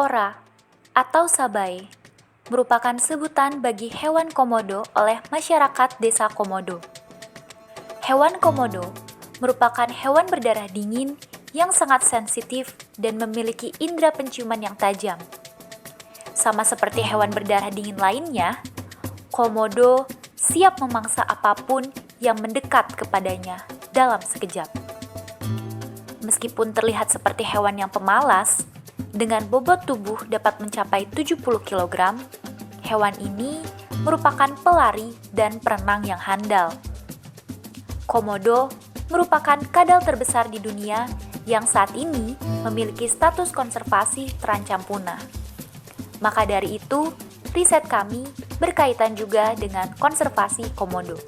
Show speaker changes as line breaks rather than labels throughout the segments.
Ora atau Sabae merupakan sebutan bagi hewan komodo oleh masyarakat desa Komodo. Hewan komodo merupakan hewan berdarah dingin yang sangat sensitif dan memiliki indera penciuman yang tajam. Sama seperti hewan berdarah dingin lainnya, komodo siap memangsa apapun yang mendekat kepadanya dalam sekejap. Meskipun terlihat seperti hewan yang pemalas, dengan bobot tubuh dapat mencapai 70 kg, hewan ini merupakan pelari dan perenang yang handal. Komodo merupakan kadal terbesar di dunia yang saat ini memiliki status konservasi terancam punah. Maka dari itu, riset kami berkaitan juga dengan konservasi komodo.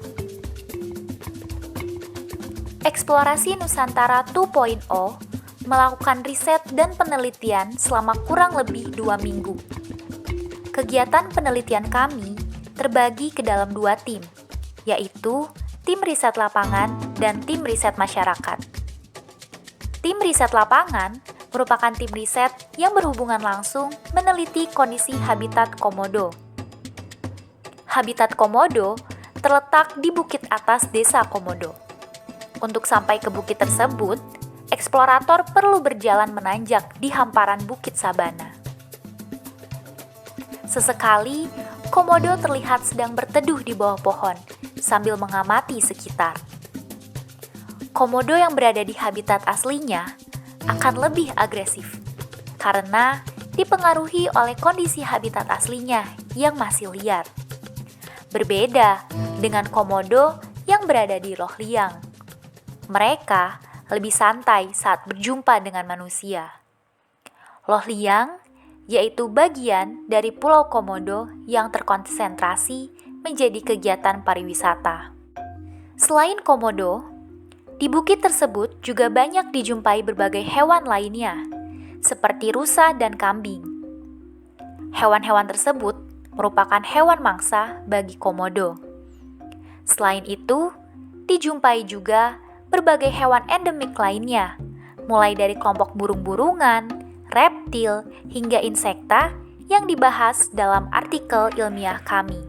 Eksplorasi Nusantara 2.0 melakukan riset dan penelitian selama kurang lebih 2 minggu. Kegiatan penelitian kami terbagi ke dalam 2 tim, yaitu tim riset lapangan dan tim riset masyarakat. Tim riset lapangan merupakan tim riset yang berhubungan langsung meneliti kondisi habitat komodo. Habitat komodo terletak di bukit atas desa Komodo. Untuk sampai ke bukit tersebut, eksplorator perlu berjalan menanjak di hamparan bukit sabana. Sesekali, komodo terlihat sedang berteduh di bawah pohon sambil mengamati sekitar. Komodo yang berada di habitat aslinya akan lebih agresif karena dipengaruhi oleh kondisi habitat aslinya yang masih liar. Berbeda dengan komodo yang berada di loh liang. Mereka lebih santai saat berjumpa dengan manusia. Loh liang yaitu bagian dari Pulau Komodo yang terkonsentrasi menjadi kegiatan pariwisata. Selain komodo, di bukit tersebut juga banyak dijumpai berbagai hewan lainnya, seperti rusa dan kambing. Hewan-hewan tersebut merupakan hewan mangsa bagi komodo. Selain itu, dijumpai juga berbagai hewan endemik lainnya, mulai dari kelompok burung-burungan, reptil, hingga insekta yang dibahas dalam artikel ilmiah kami.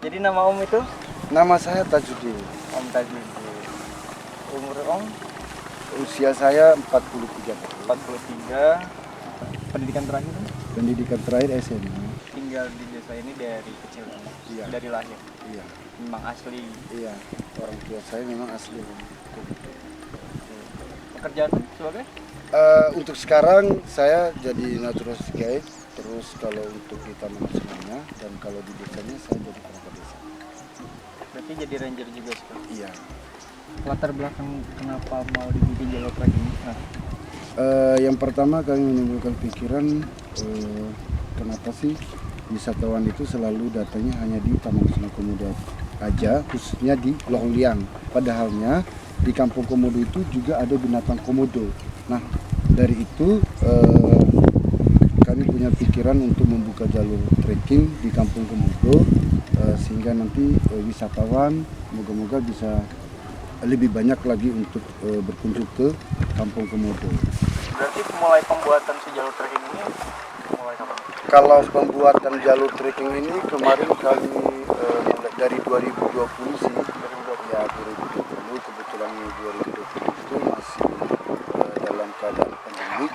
Jadi nama Om itu?
Nama saya Tajudin.
Om Tajudin. Umur Om?
Usia saya 43 tahun.
43. Pendidikan terakhir?
Pendidikan terakhir SMA.
Tinggal di desa ini dari kecil?
Iya.
Dari lahir?
Iya.
Memang asli?
Iya. Orang tua saya memang asli.
Pekerjaan sebagai?
Untuk sekarang saya jadi naturalistic guide. Terus kalau untuk di Taman Nasionalnya dan kalau di desanya saya jadi perangkat desa.
Berarti jadi ranger juga sekarang?
Iya.
Latar belakang kenapa mau dibikin jalur trek ini?
Yang pertama kami menimbulkan pikiran kenapa sih wisatawan itu selalu datangnya hanya di Taman Nasional Komodo aja, khususnya di Loh Liang. Padahalnya di Kampung Komodo itu juga ada binatang komodo. Nah, dari itu kami punya pikiran untuk membuka jalur trekking di Kampung Komodo sehingga nanti wisatawan moga-moga bisa lebih banyak lagi untuk berkunjung ke Kampung Komodo.
Berarti mulai pembuatan si jalur trekking ini mulai kapan?
Kalau pembuatan jalur trekking ini kemarin kami mulai dari 2020 sih. Ya 2020, kebetulan 2020 itu masih dalam keadaan pandemi.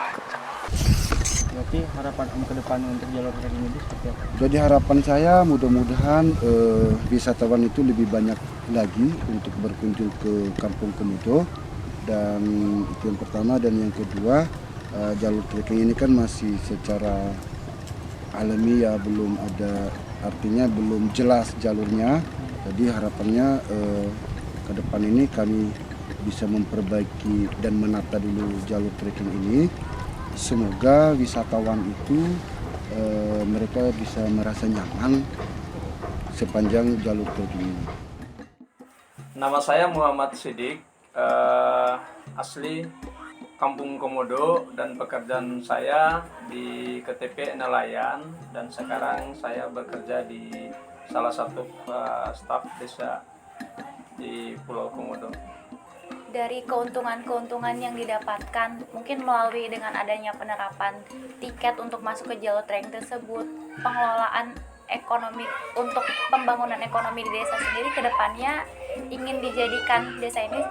Berarti harapan Om ke depan untuk jalur trekking ini seperti apa?
Jadi harapan saya mudah-mudahan wisatawan itu lebih banyak lagi untuk berkunjung ke Kampung Komodo. Dan itu yang pertama, dan yang kedua jalur trekking ini kan masih secara alami ya, belum ada, artinya belum jelas jalurnya. Jadi harapannya ke depan ini kami bisa memperbaiki dan menata dulu jalur trekking ini. Semoga wisatawan itu mereka bisa merasa nyaman sepanjang jalur trekking ini.
Nama saya Muhammad Siddiq, asli Kampung Komodo, dan pekerjaan saya di KTP Nelayan, dan sekarang saya bekerja di salah satu staf desa di Pulau Komodo.
dari keuntungan-keuntungan yang didapatkan mungkin melalui dengan adanya penerapan tiket untuk masuk ke jalur trekking tersebut, pengelolaan ekonomi untuk pembangunan ekonomi di desa sendiri ke depannya ingin dijadikan desa ini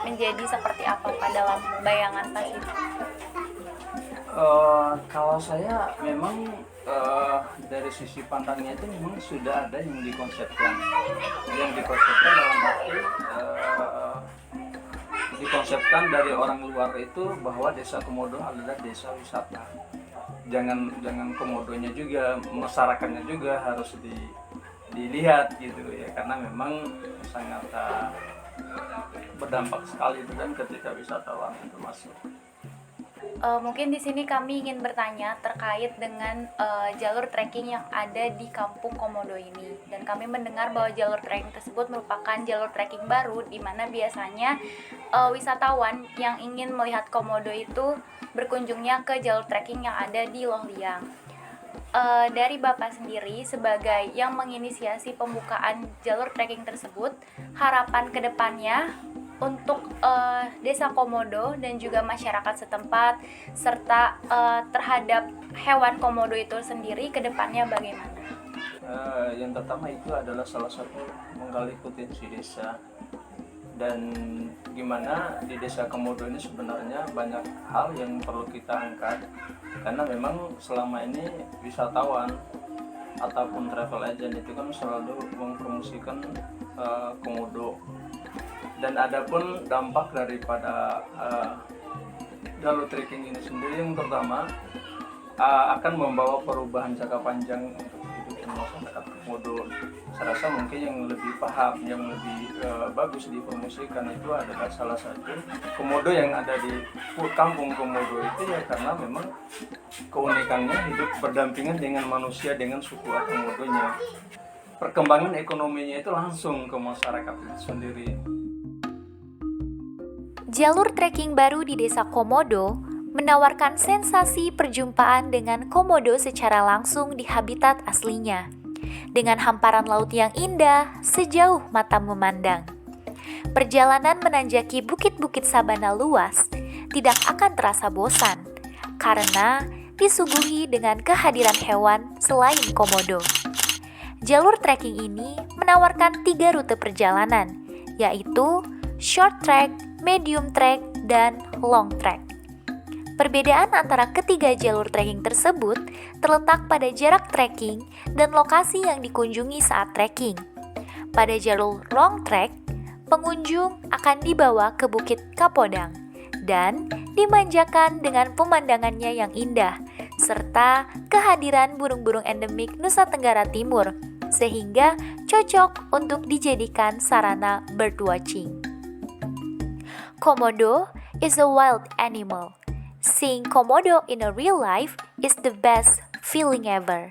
menjadi seperti apa Pak dalam bayangan Pak Sidik?
Kalau saya memang dari sisi pandangnya itu memang sudah ada yang dikonsepkan dalam arti dikonsepkan dari orang luar itu bahwa desa Komodo adalah desa wisata. Jangan komodonya juga, masyarakatnya juga harus dilihat gitu ya, karena memang sangat berdampak sekali itu dan ketika wisatawan itu masuk.
Mungkin di sini kami ingin bertanya terkait dengan jalur trekking yang ada di Kampung Komodo ini. Dan kami mendengar bahwa jalur trekking tersebut merupakan jalur trekking baru di mana biasanya wisatawan yang ingin melihat komodo itu berkunjungnya ke jalur trekking yang ada di Loh Liang. Dari Bapak sendiri sebagai yang menginisiasi pembukaan jalur trekking tersebut, harapan kedepannya untuk desa Komodo dan juga masyarakat setempat serta terhadap hewan komodo itu sendiri ke depannya bagaimana?
Yang pertama itu adalah salah satu menggali potensi desa, dan gimana di desa Komodo ini sebenarnya banyak hal yang perlu kita angkat, karena memang selama ini wisatawan ataupun travel agent itu kan selalu mempromosikan Komodo. Dan adapun dampak daripada jalur trekking ini sendiri, yang pertama akan membawa perubahan jangka panjang untuk hidup masyarakat Komodo. Saya rasa mungkin yang lebih paham, yang lebih bagus dipromosikan itu adalah salah satu komodo yang ada di Kampung Komodo itu ya, karena memang keunikannya hidup berdampingan dengan manusia, dengan suku Komodonya. Perkembangan ekonominya itu langsung ke masyarakat itu sendiri.
Jalur trekking baru di desa Komodo menawarkan sensasi perjumpaan dengan komodo secara langsung di habitat aslinya, dengan hamparan laut yang indah sejauh mata memandang. Perjalanan menanjaki bukit-bukit sabana luas tidak akan terasa bosan, karena disuguhi dengan kehadiran hewan selain komodo. Jalur trekking ini menawarkan 3 rute perjalanan, yaitu short trek, medium trek, dan long trek. Perbedaan antara ketiga jalur trekking tersebut terletak pada jarak trekking dan lokasi yang dikunjungi saat trekking. Pada jalur long trek, pengunjung akan dibawa ke Bukit Kapodang dan dimanjakan dengan pemandangannya yang indah, serta kehadiran burung-burung endemik Nusa Tenggara Timur, sehingga cocok untuk dijadikan sarana birdwatching. Komodo is a wild animal. Seeing Komodo in a real life is the best feeling ever.